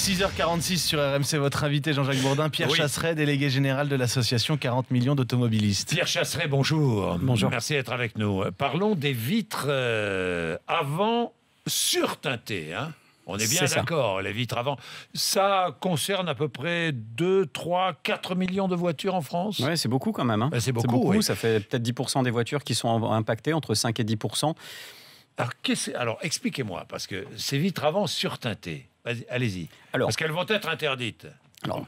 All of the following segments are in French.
6h46 sur RMC, votre invité Jean-Jacques Bourdin, Pierre Chasseret, délégué général de l'association 40 millions d'automobilistes. Pierre Chasseret, bonjour. Bonjour. Merci d'être avec nous. Parlons des vitres avant surteintées. On est bien d'accord, les vitres avant. Ça concerne à peu près 2, 3, 4 millions de voitures en France. Oui, c'est beaucoup quand même. C'est beaucoup. Oui. Ça fait peut-être 10% des voitures qui sont impactées, entre 5 et 10%. Alors expliquez-moi, parce que ces vitres avant surteintées, allez-y, parce qu'elles vont être interdites. Alors,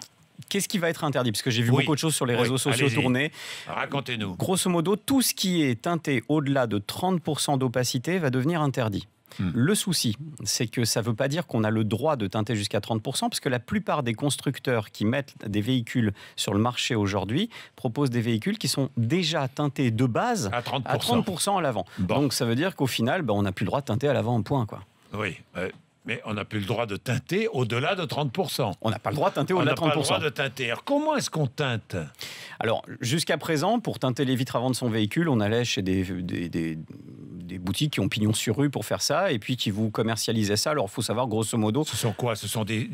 qu'est-ce qui va être interdit? Parce que j'ai vu beaucoup de choses sur les réseaux sociaux tourner. Racontez-nous. Grosso modo, tout ce qui est teinté au-delà de 30% d'opacité va devenir interdit. Le souci, c'est que ça ne veut pas dire qu'on a le droit de teinter jusqu'à 30%, parce que la plupart des constructeurs qui mettent des véhicules sur le marché aujourd'hui proposent des véhicules qui sont déjà teintés de base à 30% à l'avant. Donc ça veut dire qu'au final, on n'a plus le droit de teinter à l'avant en point, quoi. Oui, mais on n'a plus le droit de teinter au-delà de 30%. On n'a pas le droit de teinter au-delà de 30%. On n'a pas le droit de teinter. Alors comment est-ce qu'on teinte ? Alors, jusqu'à présent, pour teinter les vitres avant de son véhicule, on allait chez des boutiques qui ont pignon sur rue pour faire ça, et puis qui vous commercialisaient ça. Alors, il faut savoir, grosso modo... Ce sont quoi? Ce sont des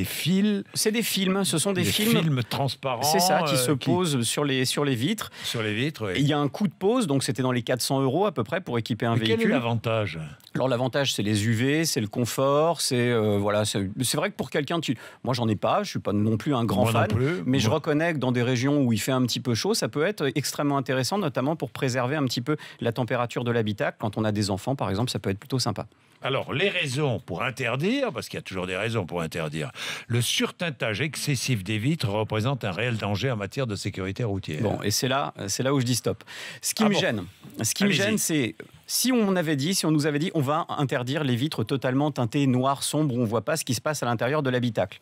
fils? C'est des films, ce sont des films transparents. C'est ça, qui se posent sur les vitres. Sur les vitres, oui. Il y a un coût de pose, donc c'était dans les 400 € à peu près pour équiper un véhicule. Quel est l'avantage? Alors, l'avantage, c'est les UV, c'est le confort, c'est vrai que pour quelqu'un... Moi, j'en ai pas, je ne suis pas non plus un grand fan, mais je reconnais que dans des régions où il fait un petit peu chaud, ça peut être extrêmement intéressant, notamment pour préserver un petit peu la température de l'habitacle. Quand on a des enfants, par exemple, ça peut être plutôt sympa. Alors, les raisons pour interdire, parce qu'il y a toujours des raisons pour interdire, le surteintage excessif des vitres représente un réel danger en matière de sécurité routière. Bon, et c'est là où je dis stop. Ce qui me gêne, c'est si on nous avait dit, on va interdire les vitres totalement teintées noir sombre où on ne voit pas ce qui se passe à l'intérieur de l'habitacle.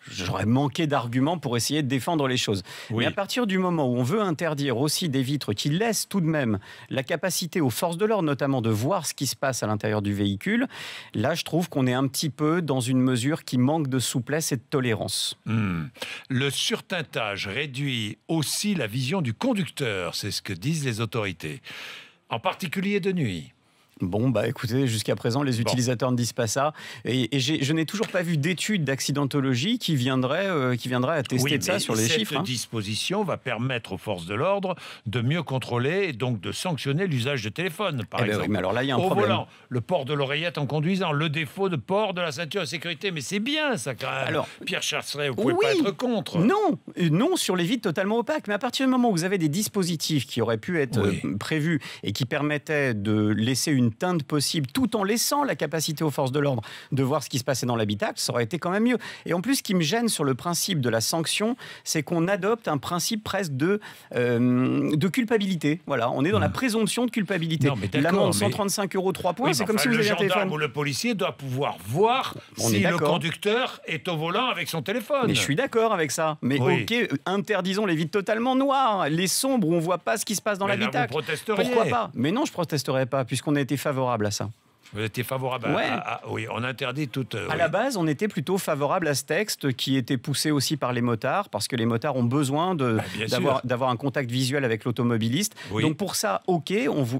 J'aurais manqué d'arguments pour essayer de défendre les choses. Oui. Mais à partir du moment où on veut interdire aussi des vitres qui laissent tout de même la capacité aux forces de l'ordre, notamment de voir ce qui se passe à l'intérieur du véhicule, là, je trouve qu'on est un petit peu dans une mesure qui manque de souplesse et de tolérance. Le surteintage réduit aussi la vision du conducteur, c'est ce que disent les autorités, en particulier de nuit. Bon, écoutez, jusqu'à présent, les utilisateurs ne disent pas ça. Et je n'ai toujours pas vu d'études d'accidentologie qui viendraient attester de ça sur les chiffres. Cette disposition va permettre aux forces de l'ordre de mieux contrôler et donc de sanctionner l'usage de téléphone, par exemple. Oui, mais alors là, il y a un problème. Volant, le port de l'oreillette en conduisant, le défaut de port de la ceinture de sécurité. Mais c'est bien, ça, quand même. Alors, Pierre Chasseret, vous ne pouvez pas être contre. Non, sur les vitres totalement opaques. Mais à partir du moment où vous avez des dispositifs qui auraient pu être prévus et qui permettaient de laisser une teinte possible, tout en laissant la capacité aux forces de l'ordre de voir ce qui se passait dans l'habitacle, ça aurait été quand même mieux. Et en plus, ce qui me gêne sur le principe de la sanction, c'est qu'on adopte un principe presque de culpabilité. Voilà, on est dans la présomption de culpabilité. L'amende 135 €, 3 points, c'est comme si vous aviez un téléphone. Le gendarme ou le policier doit pouvoir voir si le conducteur est au volant avec son téléphone. Mais je suis d'accord avec ça. Mais interdisons les vitres totalement noires, les sombres où on ne voit pas ce qui se passe dans l'habitacle. Pourquoi pas? Mais non, je ne protesterai pas, puisqu'on a été favorable à ça. Vous étiez favorable oui, on interdit toute... À la base, on était plutôt favorable à ce texte qui était poussé aussi par les motards, parce que les motards ont besoin d'avoir un contact visuel avec l'automobiliste. Donc pour ça,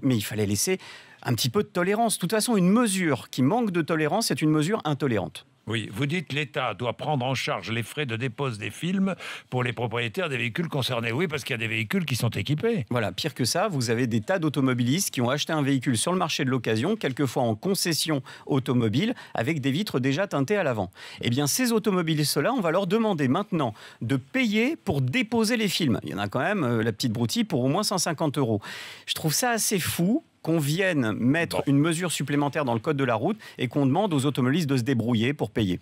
mais il fallait laisser un petit peu de tolérance. De toute façon, une mesure qui manque de tolérance, c'est une mesure intolérante. Oui, vous dites l'État doit prendre en charge les frais de dépose des films pour les propriétaires des véhicules concernés. Oui, parce qu'il y a des véhicules qui sont équipés. Voilà, pire que ça, vous avez des tas d'automobilistes qui ont acheté un véhicule sur le marché de l'occasion, quelquefois en concession automobile, avec des vitres déjà teintées à l'avant. Eh bien, ces automobilistes-là, on va leur demander maintenant de payer pour déposer les films. Il y en a quand même, la petite broutille, pour au moins 150 €. Je trouve ça assez fou qu'on vienne mettre une mesure supplémentaire dans le code de la route et qu'on demande aux automobilistes de se débrouiller pour payer.